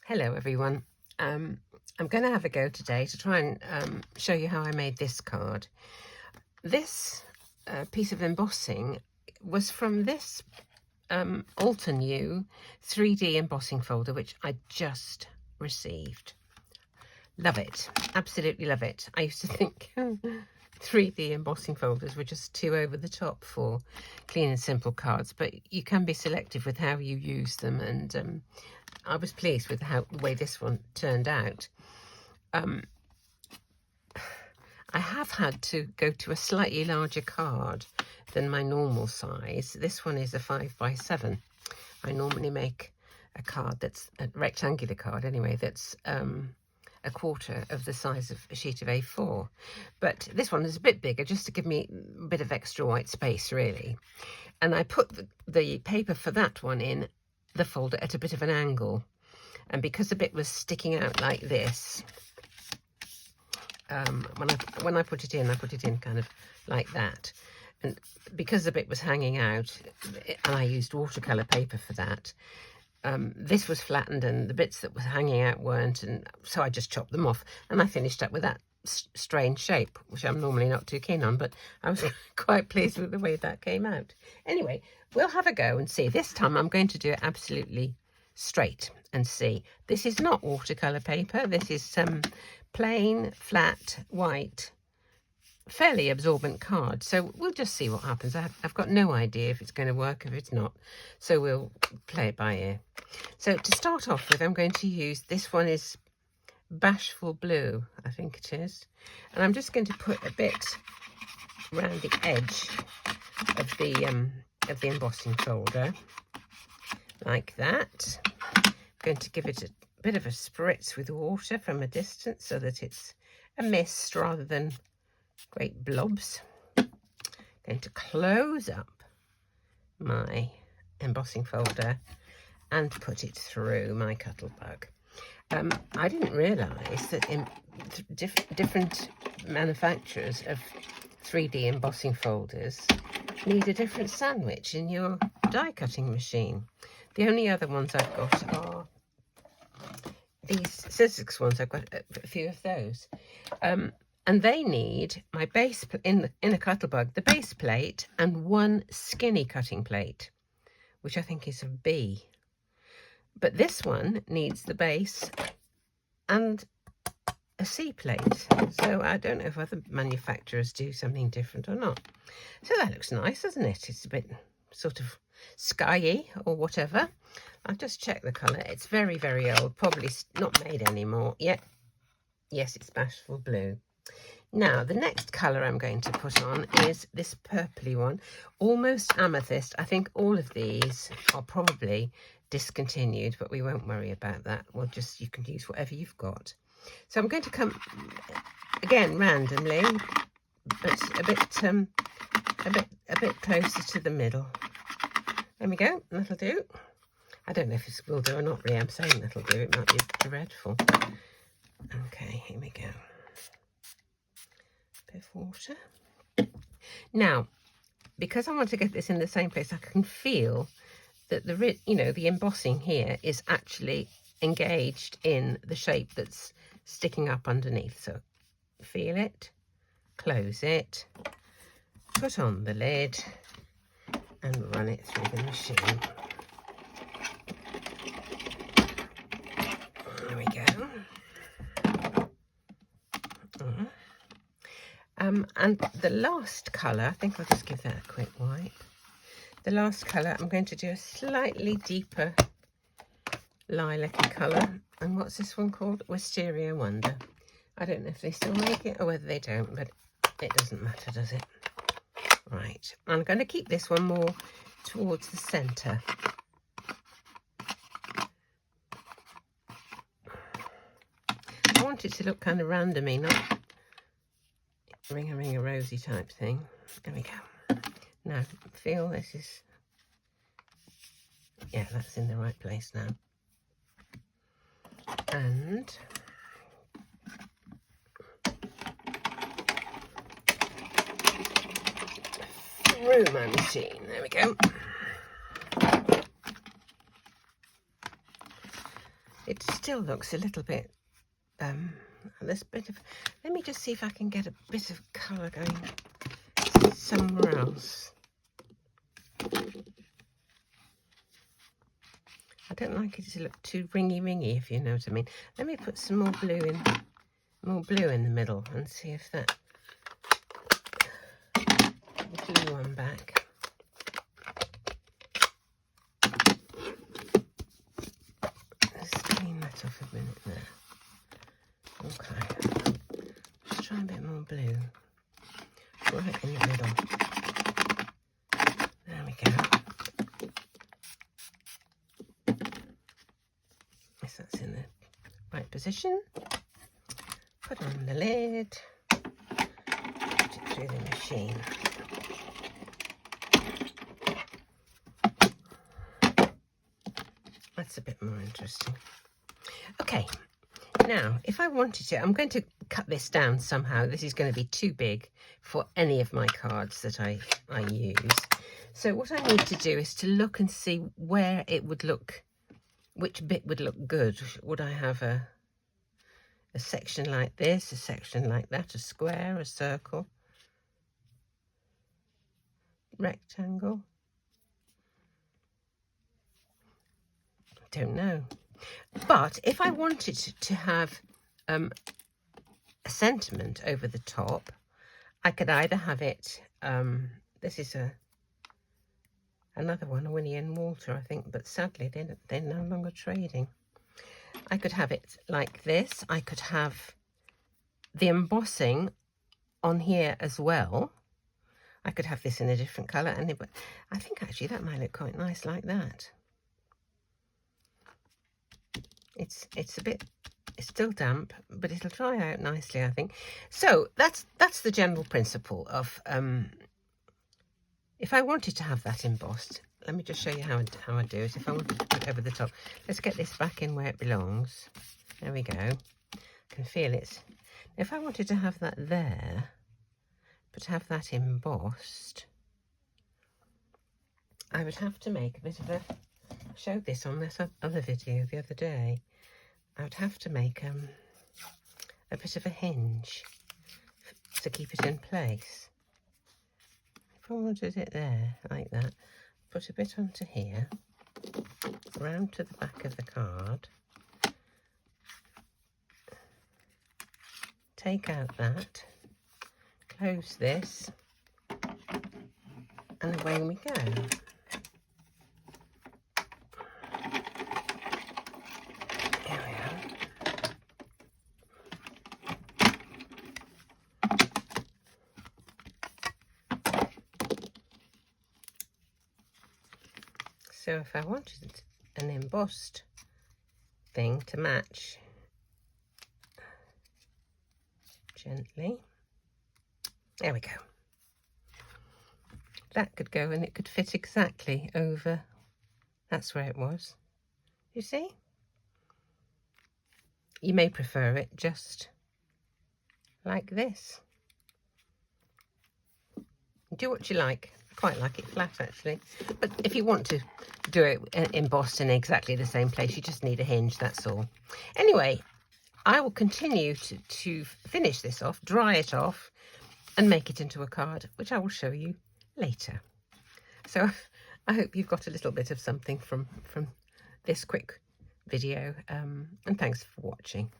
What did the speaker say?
Hello everyone. I'm going to have a go today to try and show you how I made this card. This piece of embossing was from this Alter New 3D embossing folder, which I just received. Love it. Absolutely love it. I used to think 3D embossing folders were just too over the top for clean and simple cards, but you can be selective with how you use them, and I was pleased with the way this one turned out. I have had to go to a slightly larger card than my normal size. This one is a 5x7. I normally make a card that's a rectangular card anyway, that's a quarter of the size of a sheet of A4, but this one is a bit bigger just to give me a bit of extra white space really. And I put the paper for that one in the folder at a bit of an angle, and because the bit was sticking out like this, when I put it in, I put it in kind of like that, and because the bit was hanging out and I used watercolor paper for that, this was flattened and the bits that were hanging out weren't, and so I just chopped them off and I finished up with that strange shape, which I'm normally not too keen on, but I was quite pleased with the way that came out. Anyway, we'll have a go and see. This time I'm going to do it absolutely straight and see. This is not watercolor paper. This is some plain flat white, fairly absorbent card, so we'll just see what happens. I've got no idea if it's going to work, if it's not, so we'll play it by ear. So to start off with, I'm going to use, this one is Bashful Blue, I think it is, and I'm just going to put a bit around the edge of the embossing folder like that. I'm going to give it a bit of a spritz with water from a distance so that it's a mist rather than great blobs. Going to close up my embossing folder and put it through my Cuttlebug. I didn't realise that in different manufacturers of 3D embossing folders need a different sandwich in your die cutting machine. The only other ones I've got are these Sizzix ones. I've got a few of those. And they need my base in a Cuttlebug, the base plate and one skinny cutting plate, which I think is a B. But this one needs the base and a C plate. So I don't know if other manufacturers do something different or not. So that looks nice, doesn't it? It's a bit sort of skyey or whatever. I'll just check the colour. It's very, very old, probably not made anymore. Yeah. Yes, it's Bashful Blue. Now, the next colour I'm going to put on is this purpley one, almost amethyst. I think all of these are probably discontinued, but we won't worry about that. You can use whatever you've got. So I'm going to come, again, randomly, but a bit closer to the middle. There we go, that'll do. I don't know if this will do or not really. I'm saying that'll do, it might be dreadful. Okay, here we go. Bit of water. Now, because I want to get this in the same place, I can feel that the embossing here is actually engaged in the shape that's sticking up underneath. So feel it, close it, put on the lid and run it through the machine. There we go. And the last colour, I think I'll just give that a quick wipe. The last colour, I'm going to do a slightly deeper lilac-y colour. And what's this one called? Wisteria Wonder. I don't know if they still make it or whether they don't, but it doesn't matter, does it? Right, I'm going to keep this one more towards the centre. I want it to look kind of randomy, not ring-a-ring-a-rosy type thing. There we go. Now, feel this is, yeah, that's in the right place now. And through my machine. There we go. it still looks a little bit, there's a bit of, let me just see if I can get a bit of colour going somewhere else. I don't like it to look too ringy, if you know what I mean. Let me put some more blue in the middle and see if that, the blue one back. Let's clean that off a minute there. Okay, let's try a bit more blue. Right in the middle. There we go. Yes, that's in the right position. Put on the lid. Put it through the machine. That's a bit more interesting. Okay, now if I wanted to, I'm going to cut this down somehow. This is going to be too big for any of my cards that I use. So what I need to do is to look and see where it would look, which bit would look good. Would I have a section like this, a section like that, a square, a circle, rectangle? Don't know. But if I wanted to have a sentiment over the top, I could either have it, this is another one, Winnie and Walter, I think, but sadly they're no longer trading. I could have it like this. I could have the embossing on here as well. I could have this in a different colour, and I think actually that might look quite nice like that. It's a bit, it's still damp, but it'll dry out nicely, I think. So that's the general principle of, if I wanted to have that embossed, let me just show you how I do it. If I wanted to put it over the top, let's get this back in where it belongs. There we go. I can feel it. If I wanted to have that there, but have that embossed, I would have to make a bit of a, I showed this on this other video the other day. I would have to make a bit of a hinge to keep it in place. If I wanted it there, like that, put a bit onto here, round to the back of the card, take out that, close this, and away we go. So if I wanted an embossed thing to match, gently, there we go. That could go and it could fit exactly over, that's where it was. You see? You may prefer it just like this. Do what you like. I quite like it flat actually, but if you want to do it embossed in exactly the same place, you just need a hinge, that's all. Anyway, I will continue to finish this off, dry it off, and make it into a card, which I will show you later. So I hope you've got a little bit of something from this quick video, and thanks for watching.